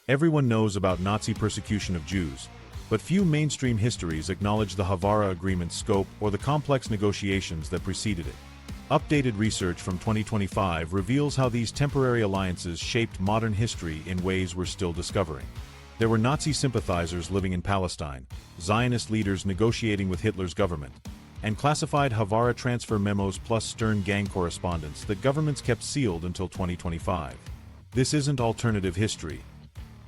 Everyone knows about Nazi persecution of Jews, but few mainstream histories acknowledge the Havara Agreement's scope or the complex negotiations that preceded it. Updated research from 2025 reveals how these temporary alliances shaped modern history in ways we're still discovering. There were Nazi sympathizers living in Palestine, Zionist leaders negotiating with Hitler's government, and classified Havara transfer memos plus stern gang correspondence that governments kept sealed until 2025. This isn't alternative history.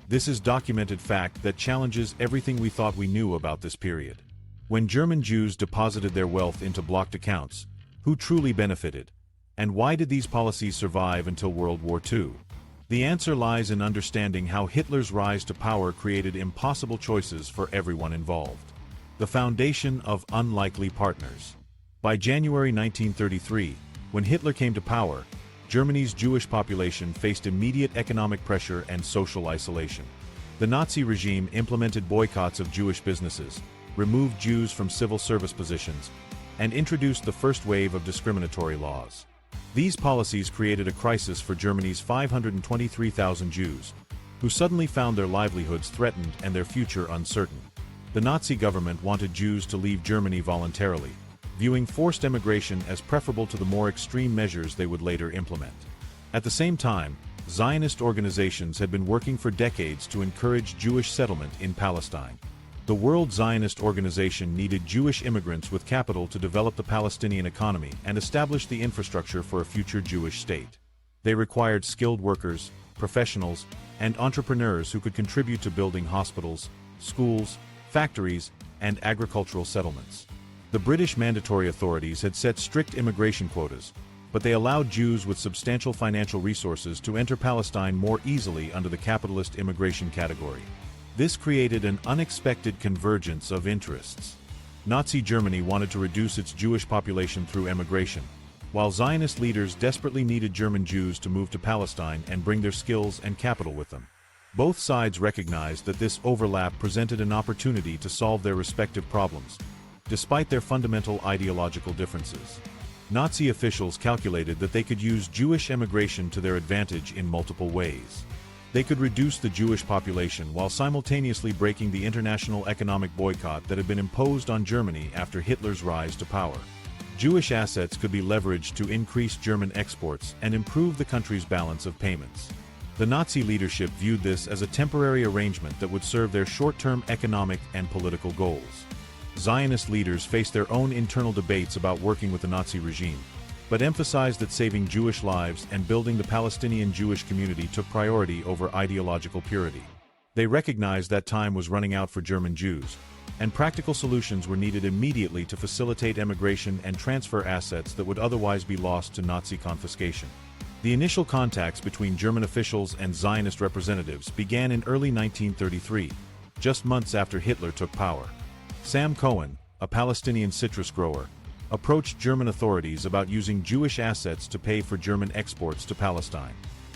This is documented fact that challenges everything we thought we knew about this period. When German Jews deposited their wealth into blocked accounts, who truly benefited? And why did these policies survive until World War II? The answer lies in understanding how Hitler's rise to power created impossible choices for everyone involved. The foundation of unlikely partners. By January 1933, when Hitler came to power, Germany's Jewish population faced immediate economic pressure and social isolation. The Nazi regime implemented boycotts of Jewish businesses, removed Jews from civil service positions, and introduced the first wave of discriminatory laws. These policies created a crisis for Germany's 523,000 Jews, who suddenly found their livelihoods threatened and their future uncertain. The Nazi government wanted Jews to leave Germany voluntarily, viewing forced emigration as preferable to the more extreme measures they would later implement. At the same time, Zionist organizations had been working for decades to encourage Jewish settlement in Palestine. The World Zionist Organization needed Jewish immigrants with capital to develop the Palestinian economy and establish the infrastructure for a future Jewish state. They required skilled workers, professionals, and entrepreneurs who could contribute to building hospitals, schools, factories, and agricultural settlements. The British mandatory authorities had set strict immigration quotas, but they allowed Jews with substantial financial resources to enter Palestine more easily under the capitalist immigration category. This created an unexpected convergence of interests. Nazi Germany wanted to reduce its Jewish population through emigration, while Zionist leaders desperately needed German Jews to move to Palestine and bring their skills and capital with them. Both sides recognized that this overlap presented an opportunity to solve their respective problems, despite their fundamental ideological differences. Nazi officials calculated that they could use Jewish emigration to their advantage in multiple ways. They could reduce the Jewish population while simultaneously breaking the international economic boycott that had been imposed on Germany after Hitler's rise to power. Jewish assets could be leveraged to increase German exports and improve the country's balance of payments. The Nazi leadership viewed this as a temporary arrangement that would serve their short-term economic and political goals. Zionist leaders faced their own internal debates about working with the Nazi regime, but emphasized that saving Jewish lives and building the Palestinian Jewish community took priority over ideological purity. They recognized that time was running out for German Jews, and practical solutions were needed immediately to facilitate emigration and transfer assets that would otherwise be lost to Nazi confiscation. The initial contacts between German officials and Zionist representatives began in early 1933, just months after Hitler took power. Sam Cohen, a Palestinian citrus grower, approached German authorities about using Jewish assets to pay for German exports to Palestine.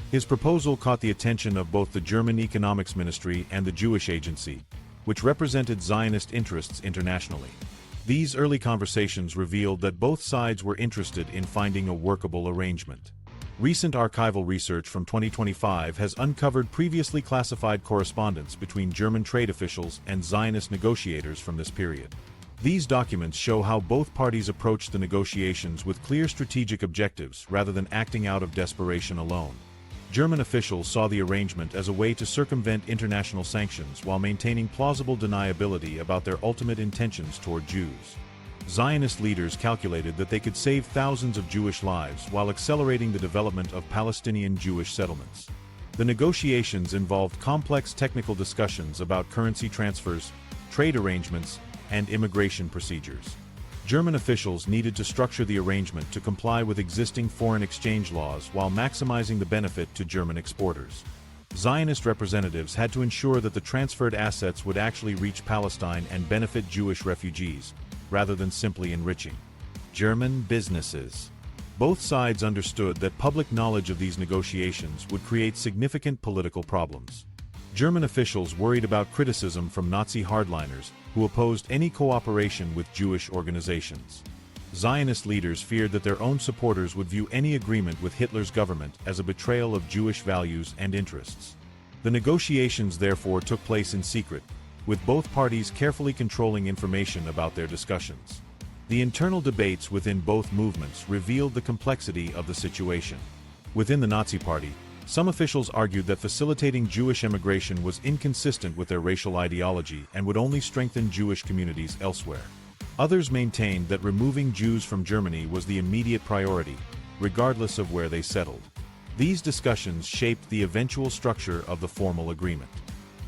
His proposal caught the attention of both the German Economics Ministry and the Jewish Agency, which represented Zionist interests internationally. These early conversations revealed that both sides were interested in finding a workable arrangement. Recent archival research from 2025 has uncovered previously classified correspondence between German trade officials and Zionist negotiators from this period. These documents show how both parties approached the negotiations with clear strategic objectives rather than acting out of desperation alone. German officials saw the arrangement as a way to circumvent international sanctions while maintaining plausible deniability about their ultimate intentions toward Jews. Zionist leaders calculated that they could save thousands of Jewish lives while accelerating the development of Palestinian Jewish settlements. The negotiations involved complex technical discussions about currency transfers, trade arrangements, and immigration procedures. German officials needed to structure the arrangement to comply with existing foreign exchange laws while maximizing the benefit to German exporters. Zionist representatives had to ensure that the transferred assets would actually reach Palestine and benefit Jewish refugees, rather than simply enriching German businesses. Both sides understood that public knowledge of these negotiations would create significant political problems. German officials worried about criticism from Nazi hardliners who opposed any cooperation with Jewish organizations. Zionist leaders feared that their own supporters would view any agreement with Hitler's government as a betrayal of Jewish values and interests. The negotiations therefore took place in secret, with both parties carefully controlling information about their discussions. The internal debates within both movements revealed the complexity of the situation. Within the Nazi Party, some officials argued that facilitating Jewish immigration was inconsistent with their racial ideology and would only strengthen Jewish communities elsewhere. Others maintained that removing Jews from Germany was the immediate priority, regardless of where they settled. These discussions shaped the eventual structure of the formal agreement.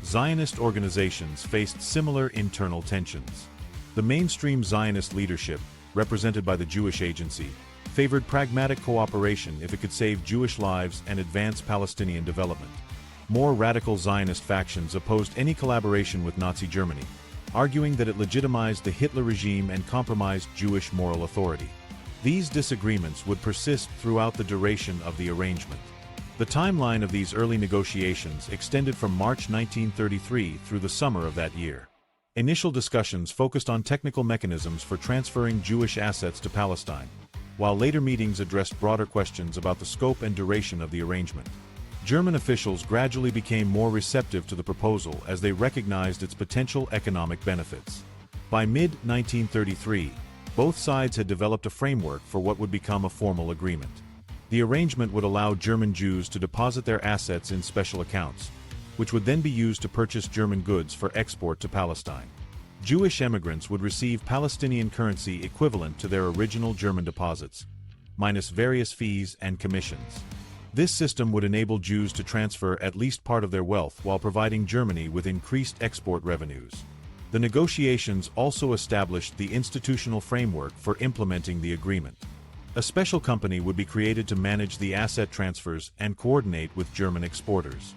Zionist organizations faced similar internal tensions. The mainstream Zionist leadership, represented by the Jewish Agency, favored pragmatic cooperation if it could save Jewish lives and advance Palestinian development. More radical Zionist factions opposed any collaboration with Nazi Germany, arguing that it legitimized the Hitler regime and compromised Jewish moral authority. These disagreements would persist throughout the duration of the arrangement. The timeline of these early negotiations extended from March 1933 through the summer of that year. Initial discussions focused on technical mechanisms for transferring Jewish assets to Palestine, while later meetings addressed broader questions about the scope and duration of the arrangement. German officials gradually became more receptive to the proposal as they recognized its potential economic benefits. By mid-1933, both sides had developed a framework for what would become a formal agreement. The arrangement would allow German Jews to deposit their assets in special accounts, which would then be used to purchase German goods for export to Palestine. Jewish emigrants would receive Palestinian currency equivalent to their original German deposits, minus various fees and commissions. This system would enable Jews to transfer at least part of their wealth while providing Germany with increased export revenues. The negotiations also established the institutional framework for implementing the agreement. A special company would be created to manage the asset transfers and coordinate with German exporters.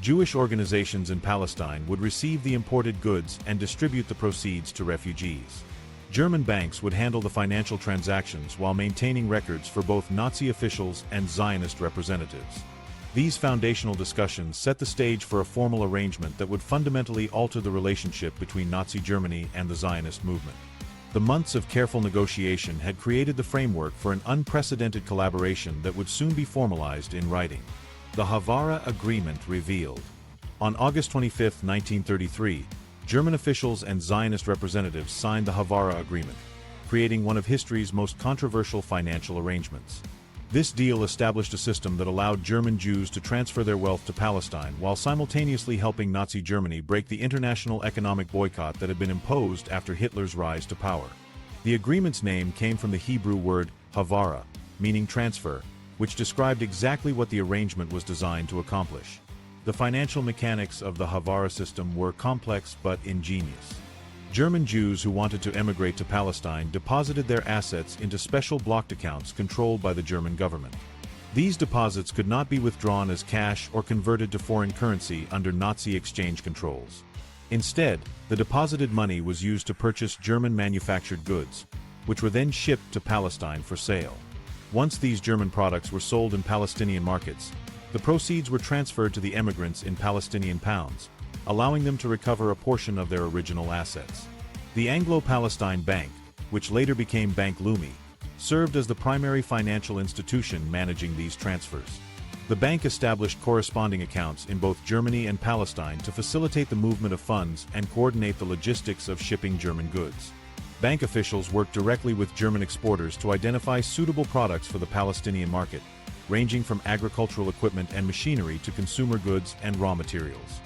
Jewish organizations in Palestine would receive the imported goods and distribute the proceeds to refugees. German banks would handle the financial transactions while maintaining records for both Nazi officials and Zionist representatives. These foundational discussions set the stage for a formal arrangement that would fundamentally alter the relationship between Nazi Germany and the Zionist movement. The months of careful negotiation had created the framework for an unprecedented collaboration that would soon be formalized in writing. The Havara Agreement revealed. On August 25, 1933, German officials and Zionist representatives signed the Havara Agreement, creating one of history's most controversial financial arrangements. This deal established a system that allowed German Jews to transfer their wealth to Palestine while simultaneously helping Nazi Germany break the international economic boycott that had been imposed after Hitler's rise to power. The agreement's name came from the Hebrew word Havara, meaning transfer, which described exactly what the arrangement was designed to accomplish. The financial mechanics of the Havara system were complex but ingenious. German Jews who wanted to emigrate to Palestine deposited their assets into special blocked accounts controlled by the German government. These deposits could not be withdrawn as cash or converted to foreign currency under Nazi exchange controls. Instead, the deposited money was used to purchase German-manufactured goods, which were then shipped to Palestine for sale. Once these German products were sold in Palestinian markets, the proceeds were transferred to the emigrants in Palestinian pounds, allowing them to recover a portion of their original assets. The Anglo-Palestine Bank, which later became Bank Leumi, served as the primary financial institution managing these transfers. The bank established corresponding accounts in both Germany and Palestine to facilitate the movement of funds and coordinate the logistics of shipping German goods. Bank officials worked directly with German exporters to identify suitable products for the Palestinian market, ranging from agricultural equipment and machinery to consumer goods and raw materials.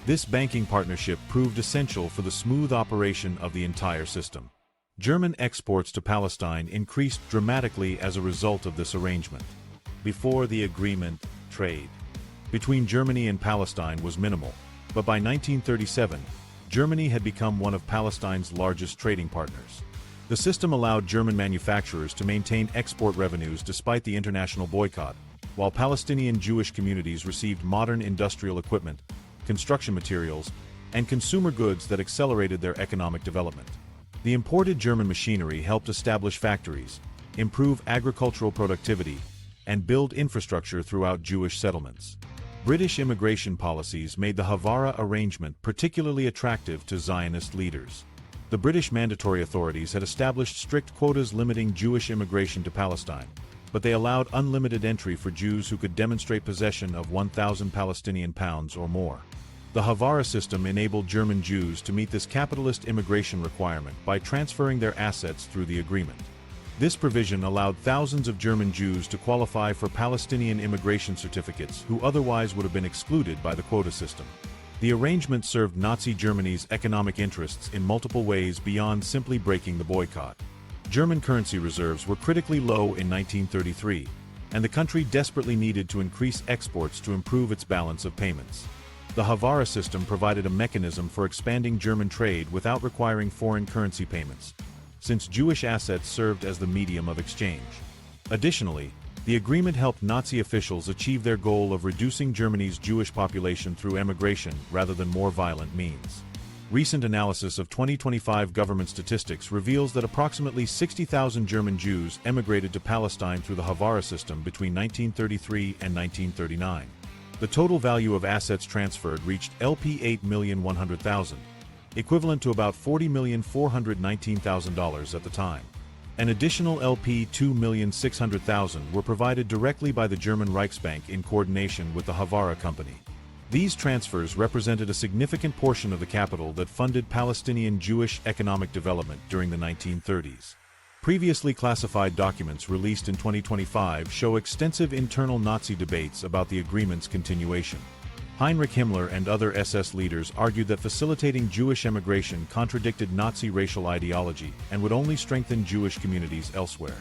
This banking partnership proved essential for the smooth operation of the entire system. German exports to Palestine increased dramatically as a result of this arrangement. Before the agreement, trade between Germany and Palestine was minimal, but by 1937, Germany had become one of Palestine's largest trading partners. The system allowed German manufacturers to maintain export revenues despite the international boycott, while Palestinian Jewish communities received modern industrial equipment, construction materials, and consumer goods that accelerated their economic development. The imported German machinery helped establish factories, improve agricultural productivity, and build infrastructure throughout Jewish settlements. British immigration policies made the Havara arrangement particularly attractive to Zionist leaders. The British mandatory authorities had established strict quotas limiting Jewish immigration to Palestine, but they allowed unlimited entry for Jews who could demonstrate possession of 1,000 Palestinian pounds or more. The Havara system enabled German Jews to meet this capitalist immigration requirement by transferring their assets through the agreement. This provision allowed thousands of German Jews to qualify for Palestinian immigration certificates who otherwise would have been excluded by the quota system. The arrangement served Nazi Germany's economic interests in multiple ways beyond simply breaking the boycott. German currency reserves were critically low in 1933, and the country desperately needed to increase exports to improve its balance of payments. The Havara system provided a mechanism for expanding German trade without requiring foreign currency payments, since Jewish assets served as the medium of exchange. Additionally, the agreement helped Nazi officials achieve their goal of reducing Germany's Jewish population through emigration rather than more violent means. Recent analysis of 2025 government statistics reveals that approximately 60,000 German Jews emigrated to Palestine through the Havara system between 1933 and 1939. The total value of assets transferred reached LP 8,100,000, equivalent to about $40,419,000 at the time. An additional LP 2,600,000 were provided directly by the German Reichsbank in coordination with the Havara Company. These transfers represented a significant portion of the capital that funded Palestinian Jewish economic development during the 1930s. Previously classified documents released in 2025 show extensive internal Nazi debates about the agreement's continuation. Heinrich Himmler and other SS leaders argued that facilitating Jewish emigration contradicted Nazi racial ideology and would only strengthen Jewish communities elsewhere.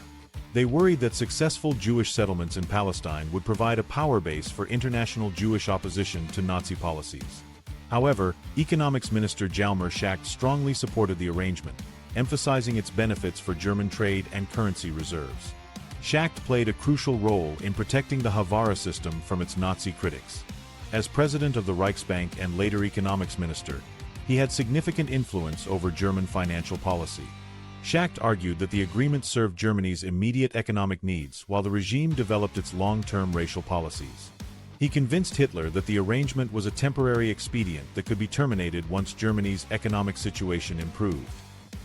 They worried that successful Jewish settlements in Palestine would provide a power base for international Jewish opposition to Nazi policies. However, Economics Minister Hjalmar Schacht strongly supported the arrangement, emphasizing its benefits for German trade and currency reserves. Schacht played a crucial role in protecting the Havara system from its Nazi critics. As president of the Reichsbank and later economics minister, he had significant influence over German financial policy. Schacht argued that the agreement served Germany's immediate economic needs while the regime developed its long-term racial policies. He convinced Hitler that the arrangement was a temporary expedient that could be terminated once Germany's economic situation improved.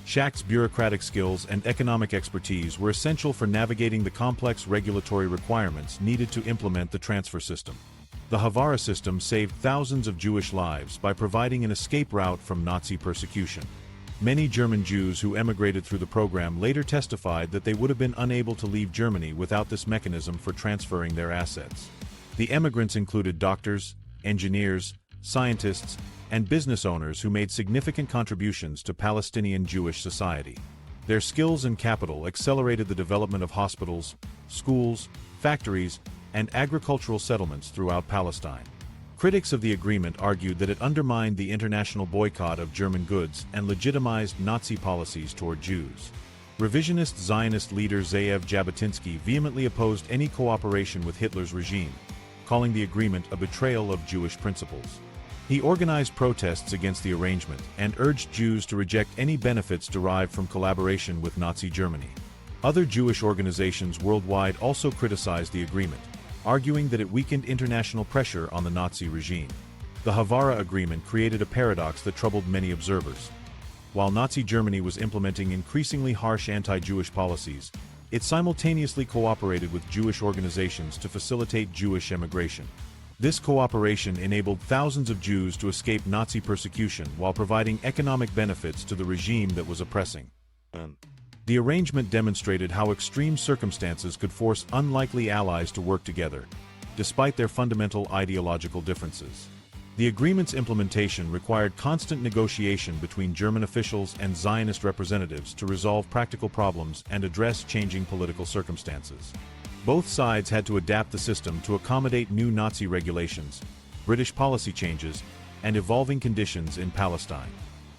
Schacht's bureaucratic skills and economic expertise were essential for navigating the complex regulatory requirements needed to implement the transfer system. The Havara system saved thousands of Jewish lives by providing an escape route from Nazi persecution. Many German Jews who emigrated through the program later testified that they would have been unable to leave Germany without this mechanism for transferring their assets. The emigrants included doctors, engineers, scientists, and business owners who made significant contributions to Palestinian Jewish society. Their skills and capital accelerated the development of hospitals, schools, factories, and agricultural settlements throughout Palestine. Critics of the agreement argued that it undermined the international boycott of German goods and legitimized Nazi policies toward Jews. Revisionist Zionist leader Ze'ev Jabotinsky vehemently opposed any cooperation with Hitler's regime, calling the agreement a betrayal of Jewish principles. He organized protests against the arrangement and urged Jews to reject any benefits derived from collaboration with Nazi Germany. Other Jewish organizations worldwide also criticized the agreement, arguing that it weakened international pressure on the Nazi regime. The Havara Agreement created a paradox that troubled many observers. While Nazi Germany was implementing increasingly harsh anti-Jewish policies, it simultaneously cooperated with Jewish organizations to facilitate Jewish emigration. This cooperation enabled thousands of Jews to escape Nazi persecution while providing economic benefits to the regime that was oppressing. The arrangement demonstrated how extreme circumstances could force unlikely allies to work together, despite their fundamental ideological differences. The agreement's implementation required constant negotiation between German officials and Zionist representatives to resolve practical problems and address changing political circumstances. Both sides had to adapt the system to accommodate new Nazi regulations, British policy changes, and evolving conditions in Palestine.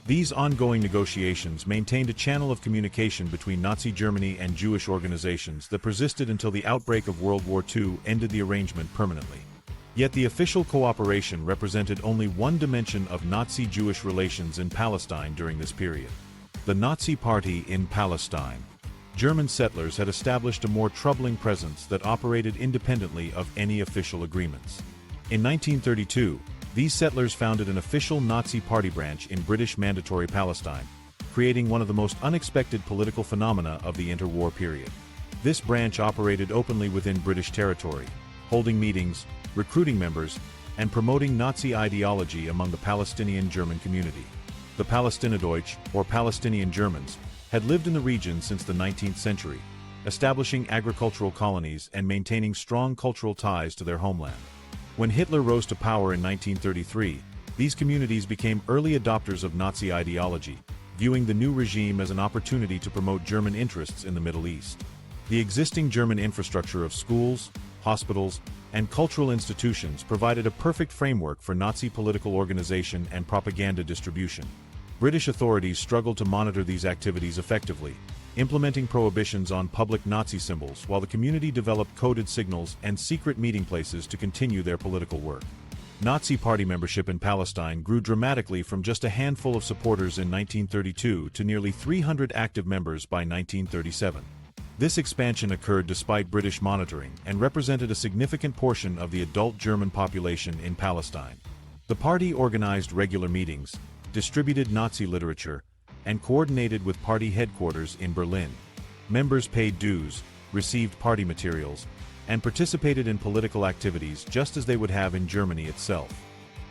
These ongoing negotiations maintained a channel of communication between Nazi Germany and Jewish organizations that persisted until the outbreak of World War II ended the arrangement permanently. Yet the official cooperation represented only one dimension of Nazi-Jewish relations in Palestine during this period. The Nazi Party in Palestine. German settlers had established a more troubling presence that operated independently of any official agreements. In 1932, these settlers founded an official Nazi party branch in British Mandatory Palestine, creating one of the most unexpected political phenomena of the interwar period. This branch operated openly within British territory, holding meetings, recruiting members, and promoting Nazi ideology among the Palestinian German community. The Palästinenser, or Palestinian Germans, had lived in the region since the 19th century, establishing agricultural colonies and maintaining strong cultural ties to their homeland. When Hitler rose to power in 1933, these communities became early adopters of Nazi ideology, viewing the new regime as an opportunity to promote German interests in the Middle East. The existing German infrastructure of schools, hospitals, and cultural institutions provided a perfect framework for Nazi political organization and propaganda distribution. British authorities struggled to monitor these activities effectively, implementing prohibitions on public Nazi symbols while the community developed coded signals and secret meeting places to continue their political work. Nazi party membership in Palestine grew dramatically from just a handful of supporters in 1932 to nearly 300 active members by 1937. This expansion occurred despite British monitoring and represented a significant portion of the adult German population in Palestine. The party organized regular meetings, distributed Nazi literature, and coordinated with party headquarters in Berlin. Members paid dues, received party materials, and participated in political activities just as they would have in Germany itself.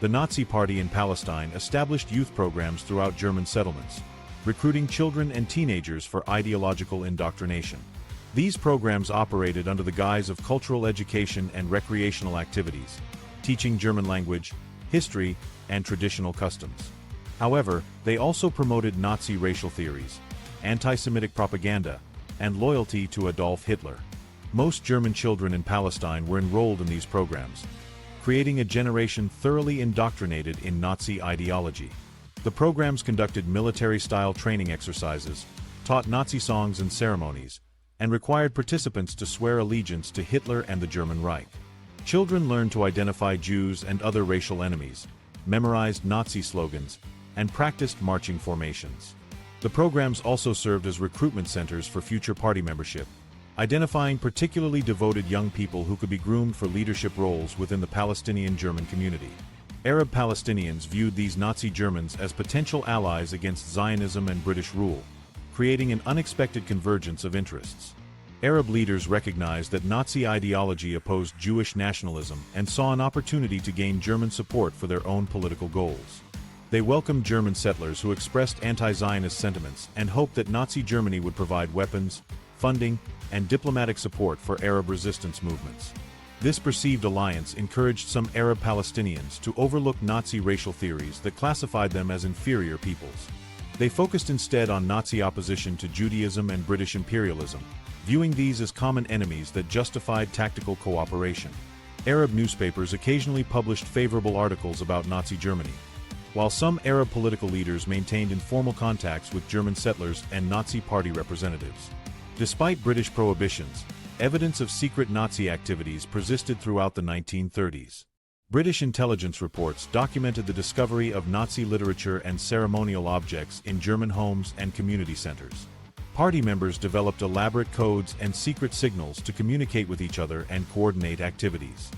The Nazi Party in Palestine established youth programs throughout German settlements, recruiting children and teenagers for ideological indoctrination. These programs operated under the guise of cultural education and recreational activities, teaching German language, history, and traditional customs. However, they also promoted Nazi racial theories, anti-Semitic propaganda, and loyalty to Adolf Hitler. Most German children in Palestine were enrolled in these programs, creating a generation thoroughly indoctrinated in Nazi ideology. The programs conducted military-style training exercises, taught Nazi songs and ceremonies, and required participants to swear allegiance to Hitler and the German Reich. Children learned to identify Jews and other racial enemies, memorized Nazi slogans, and practiced marching formations. The programs also served as recruitment centers for future party membership, identifying particularly devoted young people who could be groomed for leadership roles within the Palestinian German community. Arab Palestinians viewed these Nazi Germans as potential allies against Zionism and British rule, creating an unexpected convergence of interests. Arab leaders recognized that Nazi ideology opposed Jewish nationalism and saw an opportunity to gain German support for their own political goals. They welcomed German settlers who expressed anti-Zionist sentiments and hoped that Nazi Germany would provide weapons, funding, and diplomatic support for Arab resistance movements. This perceived alliance encouraged some Arab Palestinians to overlook Nazi racial theories that classified them as inferior peoples. They focused instead on Nazi opposition to Judaism and British imperialism, viewing these as common enemies that justified tactical cooperation. Arab newspapers occasionally published favorable articles about Nazi Germany, while some Arab political leaders maintained informal contacts with German settlers and Nazi party representatives. Despite British prohibitions, evidence of secret Nazi activities persisted throughout the 1930s. British intelligence reports documented the discovery of Nazi literature and ceremonial objects in German homes and community centers. Party members developed elaborate codes and secret signals to communicate with each other and coordinate activities.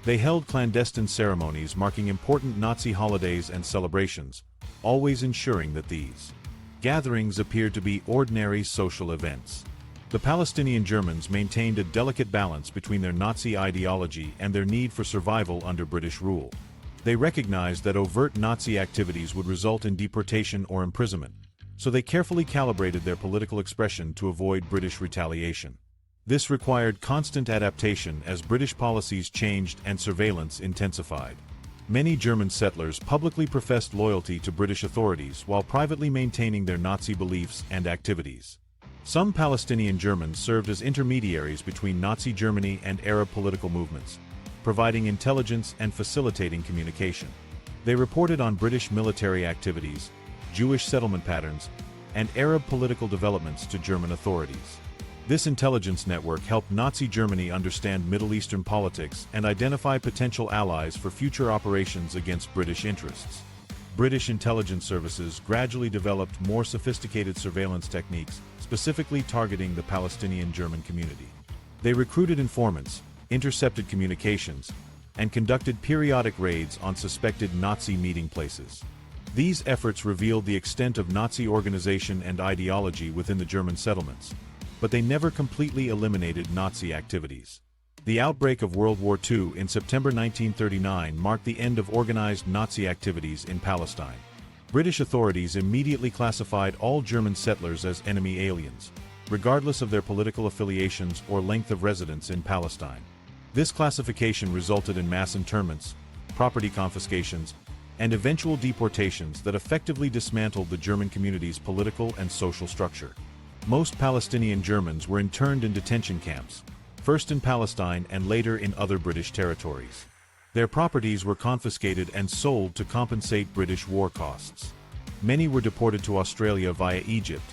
They held clandestine ceremonies marking important Nazi holidays and celebrations, always ensuring that these gatherings appeared to be ordinary social events. The Palestinian Germans maintained a delicate balance between their Nazi ideology and their need for survival under British rule. They recognized that overt Nazi activities would result in deportation or imprisonment, so they carefully calibrated their political expression to avoid British retaliation. This required constant adaptation as British policies changed and surveillance intensified. Many German settlers publicly professed loyalty to British authorities while privately maintaining their Nazi beliefs and activities. Some Palestinian Germans served as intermediaries between Nazi Germany and Arab political movements, providing intelligence and facilitating communication. They reported on British military activities, Jewish settlement patterns, and Arab political developments to German authorities. This intelligence network helped Nazi Germany understand Middle Eastern politics and identify potential allies for future operations against British interests. British intelligence services gradually developed more sophisticated surveillance techniques, specifically targeting the Palestinian German community. They recruited informants, intercepted communications, and conducted periodic raids on suspected Nazi meeting places. These efforts revealed the extent of Nazi organization and ideology within the German settlements, but they never completely eliminated Nazi activities. The outbreak of World War II in September 1939 marked the end of organized Nazi activities in Palestine. British authorities immediately classified all German settlers as enemy aliens, regardless of their political affiliations or length of residence in Palestine. This classification resulted in mass internments, property confiscations, and eventual deportations that effectively dismantled the German community's political and social structure. Most Palestinian Germans were interned in detention camps, first in Palestine and later in other British territories. Their properties were confiscated and sold to compensate British war costs. Many were deported to Australia via Egypt,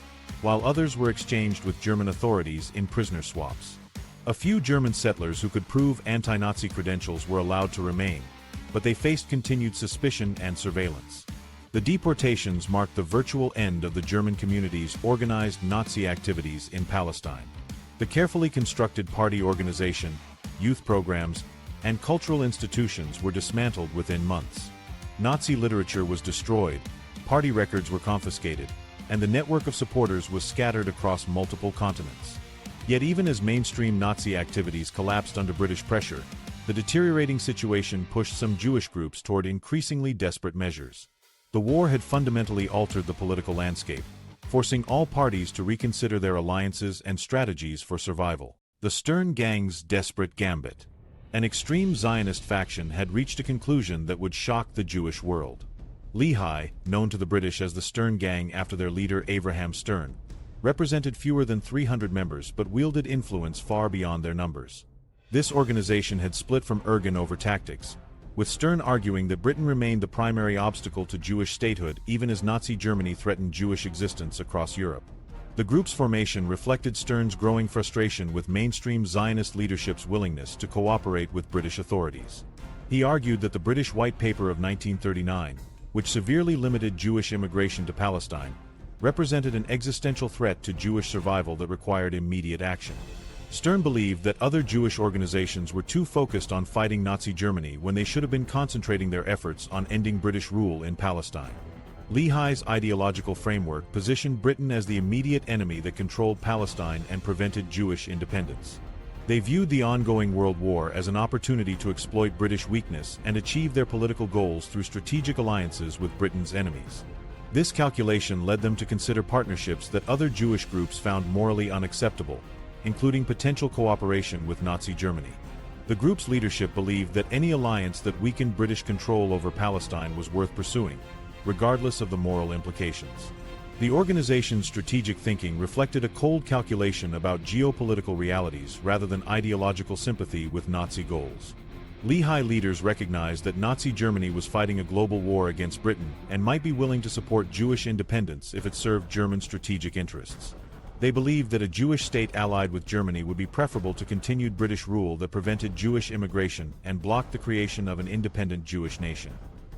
while others were exchanged with German authorities in prisoner swaps. A few German settlers who could prove anti-Nazi credentials were allowed to remain, but they faced continued suspicion and surveillance. The deportations marked the virtual end of the German community's organized Nazi activities in Palestine. The carefully constructed party organization, youth programs, and cultural institutions were dismantled within months. Nazi literature was destroyed, party records were confiscated, and the network of supporters was scattered across multiple continents. Yet even as mainstream Nazi activities collapsed under British pressure, the deteriorating situation pushed some Jewish groups toward increasingly desperate measures. The war had fundamentally altered the political landscape, forcing all parties to reconsider their alliances and strategies for survival. The Stern Gang's desperate gambit. An extreme Zionist faction had reached a conclusion that would shock the Jewish world. Lehi, known to the British as the Stern Gang after their leader Abraham Stern, represented fewer than 300 members but wielded influence far beyond their numbers. This organization had split from Ergen over tactics, with Stern arguing that Britain remained the primary obstacle to Jewish statehood even as Nazi Germany threatened Jewish existence across Europe. The group's formation reflected Stern's growing frustration with mainstream Zionist leadership's willingness to cooperate with British authorities. He argued that the British White Paper of 1939, which severely limited Jewish immigration to Palestine, represented an existential threat to Jewish survival that required immediate action. Stern believed that other Jewish organizations were too focused on fighting Nazi Germany when they should have been concentrating their efforts on ending British rule in Palestine. Lehi's ideological framework positioned Britain as the immediate enemy that controlled Palestine and prevented Jewish independence. They viewed the ongoing World War as an opportunity to exploit British weakness and achieve their political goals through strategic alliances with Britain's enemies. This calculation led them to consider partnerships that other Jewish groups found morally unacceptable, including potential cooperation with Nazi Germany. The group's leadership believed that any alliance that weakened British control over Palestine was worth pursuing, regardless of the moral implications. The organization's strategic thinking reflected a cold calculation about geopolitical realities rather than ideological sympathy with Nazi goals. Lehi leaders recognized that Nazi Germany was fighting a global war against Britain and might be willing to support Jewish independence if it served German strategic interests. They believed that a Jewish state allied with Germany would be preferable to continued British rule that prevented Jewish immigration and blocked the creation of an independent Jewish nation.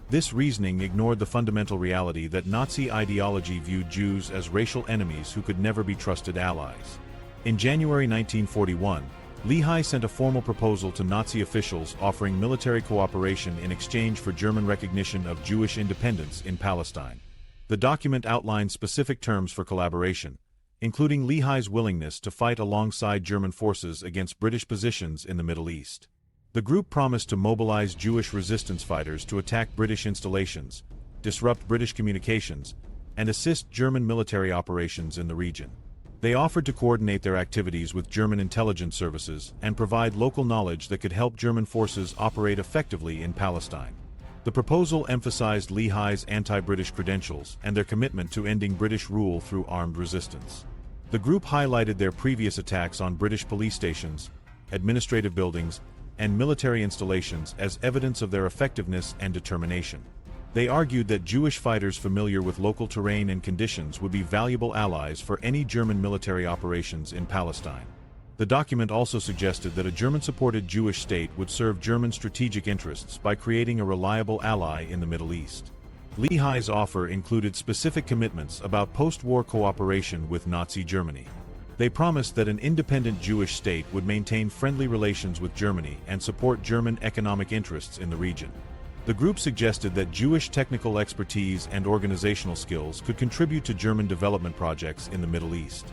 This reasoning ignored the fundamental reality that Nazi ideology viewed Jews as racial enemies who could never be trusted allies. In January 1941, Lehi sent a formal proposal to Nazi officials offering military cooperation in exchange for German recognition of Jewish independence in Palestine. The document outlined specific terms for collaboration, including Lehi's willingness to fight alongside German forces against British positions in the Middle East. The group promised to mobilize Jewish resistance fighters to attack British installations, disrupt British communications, and assist German military operations in the region. They offered to coordinate their activities with German intelligence services and provide local knowledge that could help German forces operate effectively in Palestine. The proposal emphasized Lehi's anti-British credentials and their commitment to ending British rule through armed resistance. The group highlighted their previous attacks on British police stations, administrative buildings, and military installations as evidence of their effectiveness and determination. They argued that Jewish fighters familiar with local terrain and conditions would be valuable allies for any German military operations in Palestine. The document also suggested that a German-supported Jewish state would serve German strategic interests by creating a reliable ally in the Middle East. Lehi's offer included specific commitments about post-war cooperation with Nazi Germany. They promised that an independent Jewish state would maintain friendly relations with Germany and support German economic interests in the region. The group suggested that Jewish technical expertise and organizational skills could contribute to German development projects in the Middle East.